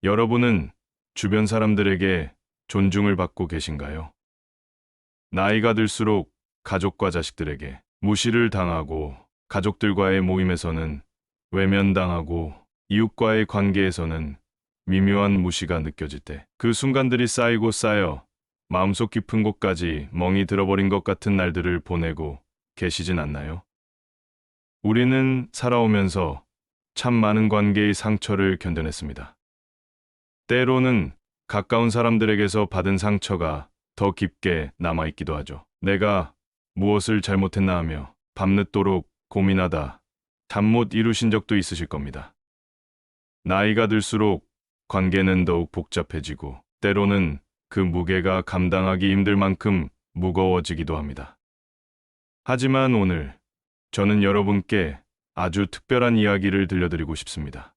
여러분은 주변 사람들에게 존중을 받고 계신가요? 나이가 들수록 가족과 자식들에게 무시를 당하고, 가족들과의 모임에서는 외면당하고, 이웃과의 관계에서는 미묘한 무시가 느껴질 때, 그 순간들이 쌓이고 쌓여 마음속 깊은 곳까지 멍이 들어버린 것 같은 날들을 보내고 계시진 않나요? 우리는 살아오면서 참 많은 관계의 상처를 견뎌냈습니다. 때로는 가까운 사람들에게서 받은 상처가 더 깊게 남아있기도 하죠. 내가 무엇을 잘못했나 하며 밤늦도록 고민하다 잠 못 이루신 적도 있으실 겁니다. 나이가 들수록 관계는 더욱 복잡해지고, 때로는 그 무게가 감당하기 힘들 만큼 무거워지기도 합니다. 하지만 오늘 저는 여러분께 아주 특별한 이야기를 들려드리고 싶습니다.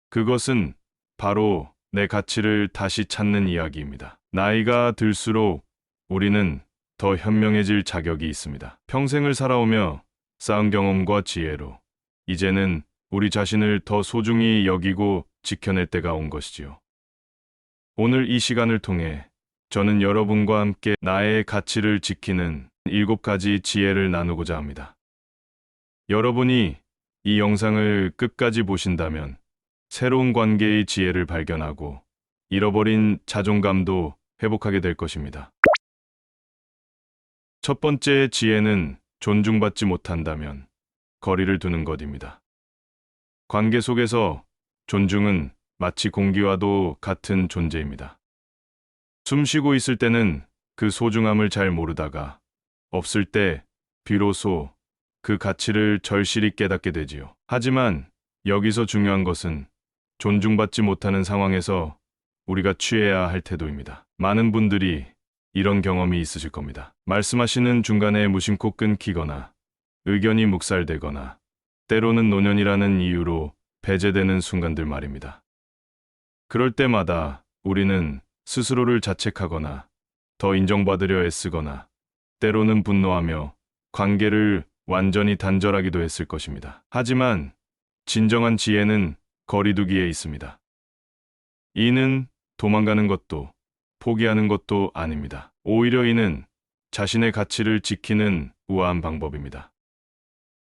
그것은 바로 내 가치를 다시 찾는 이야기입니다. 나이가 들수록 우리는 더 현명해질 자격이 있습니다. 평생을 살아오며 쌓은 경험과 지혜로 이제는 우리 자신을 더 소중히 여기고 지켜낼 때가 온 것이지요. 오늘 이 시간을 통해 저는 여러분과 함께 나의 가치를 지키는 7가지 지혜를 나누고자 합니다. 여러분이 이 영상을 끝까지 보신다면 새로운 관계의 지혜를 발견하고 잃어버린 자존감도 회복하게 될 것입니다. 첫 번째 지혜는 존중받지 못한다면 거리를 두는 것입니다. 관계 속에서 존중은 마치 공기와도 같은 존재입니다. 숨 쉬고 있을 때는 그 소중함을 잘 모르다가 없을 때 비로소 그 가치를 절실히 깨닫게 되지요. 하지만 여기서 중요한 것은 존중받지 못하는 상황에서 우리가 취해야 할 태도입니다. 많은 분들이 이런 경험이 있으실 겁니다. 말씀하시는 중간에 무심코 끊기거나 의견이 묵살되거나 때로는 노년이라는 이유로 배제되는 순간들 말입니다. 그럴 때마다 우리는 스스로를 자책하거나 더 인정받으려 애쓰거나 때로는 분노하며 관계를 완전히 단절하기도 했을 것입니다. 하지만 진정한 지혜는 거리두기에 있습니다. 이는 도망가는 것도 포기하는 것도 아닙니다. 오히려 이는 자신의 가치를 지키는 우아한 방법입니다.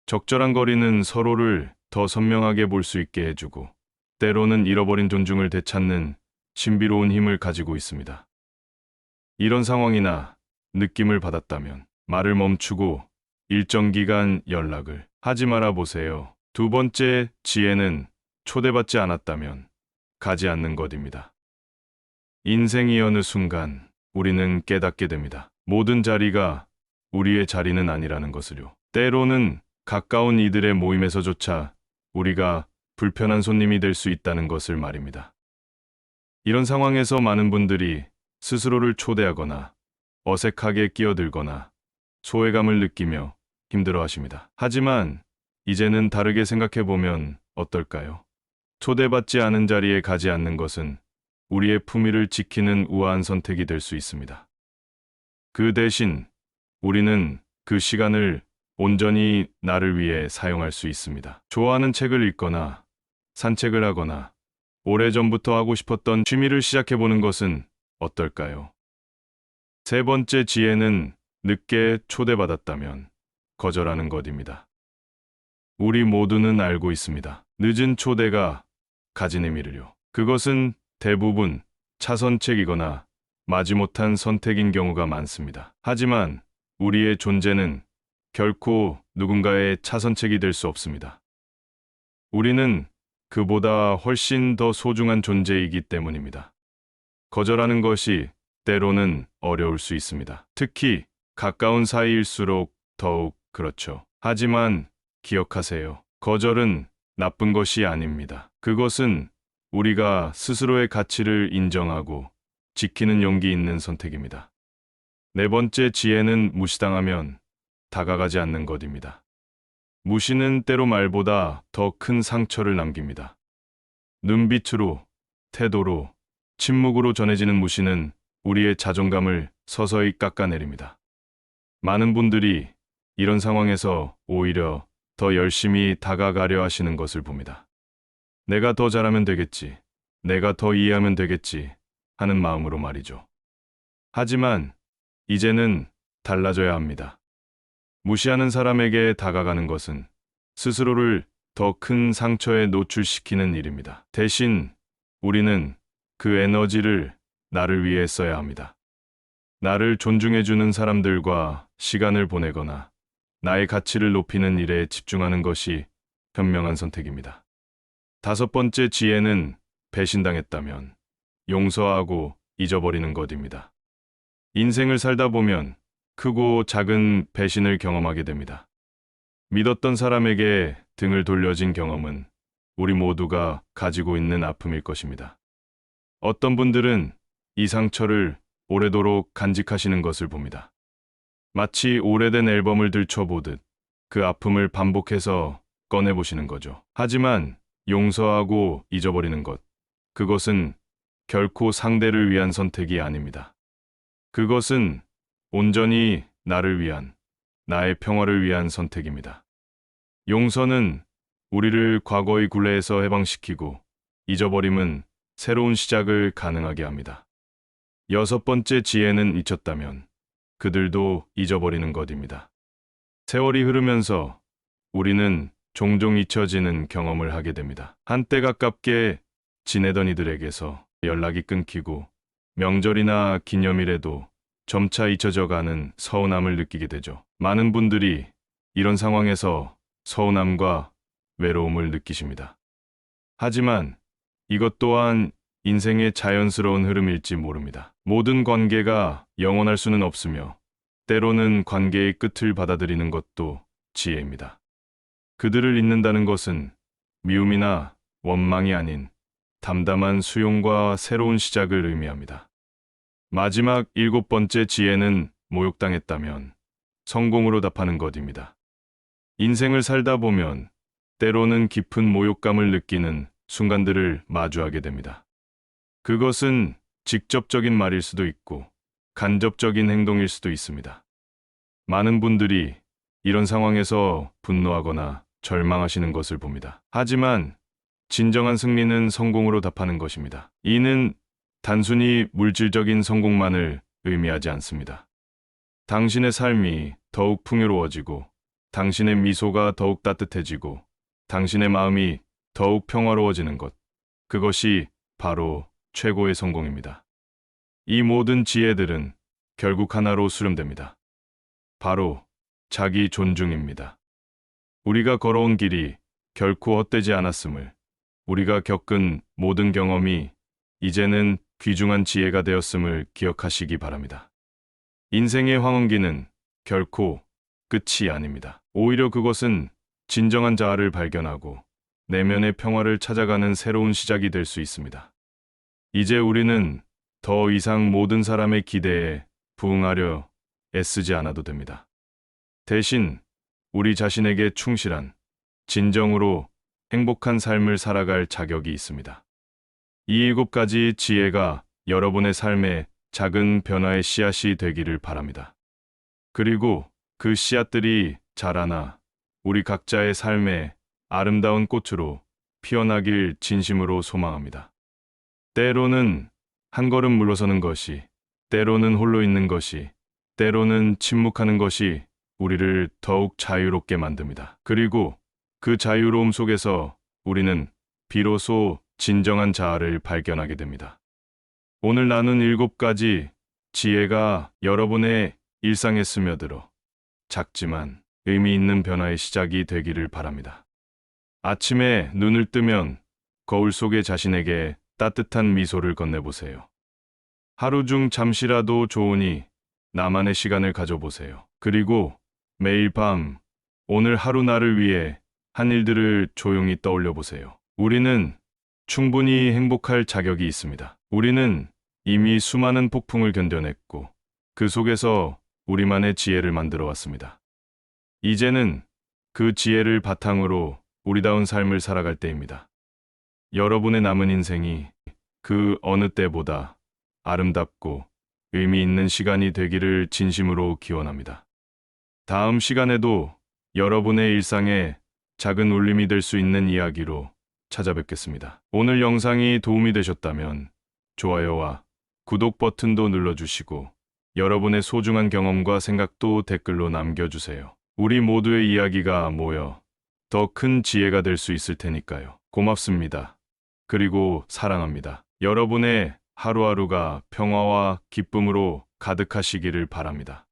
적절한 거리는 서로를 더 선명하게 볼 수 있게 해주고, 때로는 잃어버린 존중을 되찾는 신비로운 힘을 가지고 있습니다. 이런 상황이나 느낌을 받았다면 말을 멈추고 일정 기간 연락을 하지 말아 보세요. 두 번째 지혜는 초대받지 않았다면 가지 않는 것입니다. 인생이 어느 순간 우리는 깨닫게 됩니다. 모든 자리가 우리의 자리는 아니라는 것을요. 때로는 가까운 이들의 모임에서조차 우리가 불편한 손님이 될 수 있다는 것을 말입니다. 이런 상황에서 많은 분들이 스스로를 초대하거나 어색하게 끼어들거나 소외감을 느끼며 힘들어하십니다. 하지만 이제는 다르게 생각해보면 어떨까요? 초대받지 않은 자리에 가지 않는 것은 우리의 품위를 지키는 우아한 선택이 될 수 있습니다. 그 대신 우리는 그 시간을 온전히 나를 위해 사용할 수 있습니다. 좋아하는 책을 읽거나 산책을 하거나 오래전부터 하고 싶었던 취미를 시작해보는 것은 어떨까요? 세 번째 지혜는 늦게 초대받았다면 거절하는 것입니다. 우리 모두는 알고 있습니다. 늦은 초대가 가진 의미를요. 그것은 대부분 차선책이거나 마지못한 선택인 경우가 많습니다. 하지만 우리의 존재는 결코 누군가의 차선책이 될 수 없습니다. 우리는 그보다 훨씬 더 소중한 존재이기 때문입니다. 거절하는 것이 때로는 어려울 수 있습니다. 특히 가까운 사이일수록 더욱 그렇죠. 하지만 기억하세요. 거절은 나쁜 것이 아닙니다. 그것은 우리가 스스로의 가치를 인정하고 지키는 용기 있는 선택입니다. 네 번째 지혜는 무시당하면 다가가지 않는 것입니다. 무시는 때로 말보다 더 큰 상처를 남깁니다. 눈빛으로, 태도로, 침묵으로 전해지는 무시는 우리의 자존감을 서서히 깎아내립니다. 많은 분들이 이런 상황에서 오히려 더 열심히 다가가려 하시는 것을 봅니다. 내가 더 잘하면 되겠지. 내가 더 이해하면 되겠지 하는 마음으로 말이죠. 하지만 이제는 달라져야 합니다. 무시하는 사람에게 다가가는 것은 스스로를 더 큰 상처에 노출시키는 일입니다. 대신 우리는 그 에너지를 나를 위해 써야 합니다. 나를 존중해주는 사람들과 시간을 보내거나 나의 가치를 높이는 일에 집중하는 것이 현명한 선택입니다. 다섯 번째 지혜는 배신당했다면 용서하고 잊어버리는 것입니다. 인생을 살다 보면 크고 작은 배신을 경험하게 됩니다. 믿었던 사람에게 등을 돌려진 경험은 우리 모두가 가지고 있는 아픔일 것입니다. 어떤 분들은 이 상처를 오래도록 간직하시는 것을 봅니다. 마치 오래된 앨범을 들춰보듯 그 아픔을 반복해서 꺼내보시는 거죠. 하지만 용서하고 잊어버리는 것, 그것은 결코 상대를 위한 선택이 아닙니다. 그것은 온전히 나를 위한, 나의 평화를 위한 선택입니다. 용서는 우리를 과거의 굴레에서 해방시키고 잊어버림은 새로운 시작을 가능하게 합니다. 여섯 번째 지혜는 잊혔다면 그들도 잊어버리는 것입니다. 세월이 흐르면서 우리는 종종 잊혀지는 경험을 하게 됩니다. 한때 가깝게 지내던 이들에게서 연락이 끊기고 명절이나 기념일에도 점차 잊혀져 가는 서운함을 느끼게 되죠. 많은 분들이 이런 상황에서 서운함과 외로움을 느끼십니다. 하지만 이것 또한 인생의 자연스러운 흐름일지 모릅니다. 모든 관계가 영원할 수는 없으며 때로는 관계의 끝을 받아들이는 것도 지혜입니다. 그들을 잊는다는 것은 미움이나 원망이 아닌 담담한 수용과 새로운 시작을 의미합니다. 마지막 일곱 번째 지혜는 모욕당했다면 성공으로 답하는 것입니다. 인생을 살다 보면 때로는 깊은 모욕감을 느끼는 순간들을 마주하게 됩니다. 그것은 직접적인 말일 수도 있고 간접적인 행동일 수도 있습니다. 많은 분들이 이런 상황에서 분노하거나 절망하시는 것을 봅니다. 하지만 진정한 승리는 성공으로 답하는 것입니다. 이는 단순히 물질적인 성공만을 의미하지 않습니다. 당신의 삶이 더욱 풍요로워지고 당신의 미소가 더욱 따뜻해지고 당신의 마음이 더욱 평화로워지는 것, 그것이 바로 최고의 성공입니다. 이 모든 지혜들은 결국 하나로 수렴됩니다. 바로 자기 존중입니다. 우리가 걸어온 길이 결코 헛되지 않았음을, 우리가 겪은 모든 경험이 이제는 귀중한 지혜가 되었음을 기억하시기 바랍니다. 인생의 황혼기는 결코 끝이 아닙니다. 오히려 그것은 진정한 자아를 발견하고 내면의 평화를 찾아가는 새로운 시작이 될 수 있습니다. 이제 우리는 더 이상 모든 사람의 기대에 부응하려 애쓰지 않아도 됩니다. 대신 우리 자신에게 충실한, 진정으로 행복한 삶을 살아갈 자격이 있습니다. 이 일곱 가지 지혜가 여러분의 삶에 작은 변화의 씨앗이 되기를 바랍니다. 그리고 그 씨앗들이 자라나 우리 각자의 삶에 아름다운 꽃으로 피어나길 진심으로 소망합니다. 때로는 한 걸음 물러서는 것이, 때로는 홀로 있는 것이, 때로는 침묵하는 것이 우리를 더욱 자유롭게 만듭니다. 그리고 그 자유로움 속에서 우리는 비로소 진정한 자아를 발견하게 됩니다. 오늘 나눈 일곱 가지 지혜가 여러분의 일상에 스며들어 작지만 의미 있는 변화의 시작이 되기를 바랍니다. 아침에 눈을 뜨면 거울 속의 자신에게 따뜻한 미소를 건네보세요. 하루 중 잠시라도 좋으니 나만의 시간을 가져보세요. 그리고 매일 밤 오늘 하루 나를 위해 한 일들을 조용히 떠올려 보세요. 우리는 충분히 행복할 자격이 있습니다. 우리는 이미 수많은 폭풍을 견뎌냈고 그 속에서 우리만의 지혜를 만들어 왔습니다. 이제는 그 지혜를 바탕으로 우리다운 삶을 살아갈 때입니다. 여러분의 남은 인생이 그 어느 때보다 아름답고 의미 있는 시간이 되기를 진심으로 기원합니다. 다음 시간에도 여러분의 일상에 작은 울림이 될 수 있는 이야기로 찾아뵙겠습니다. 오늘 영상이 도움이 되셨다면 좋아요와 구독 버튼도 눌러주시고 여러분의 소중한 경험과 생각도 댓글로 남겨주세요. 우리 모두의 이야기가 모여 더 큰 지혜가 될 수 있을 테니까요. 고맙습니다. 그리고 사랑합니다. 여러분의 하루하루가 평화와 기쁨으로 가득하시기를 바랍니다.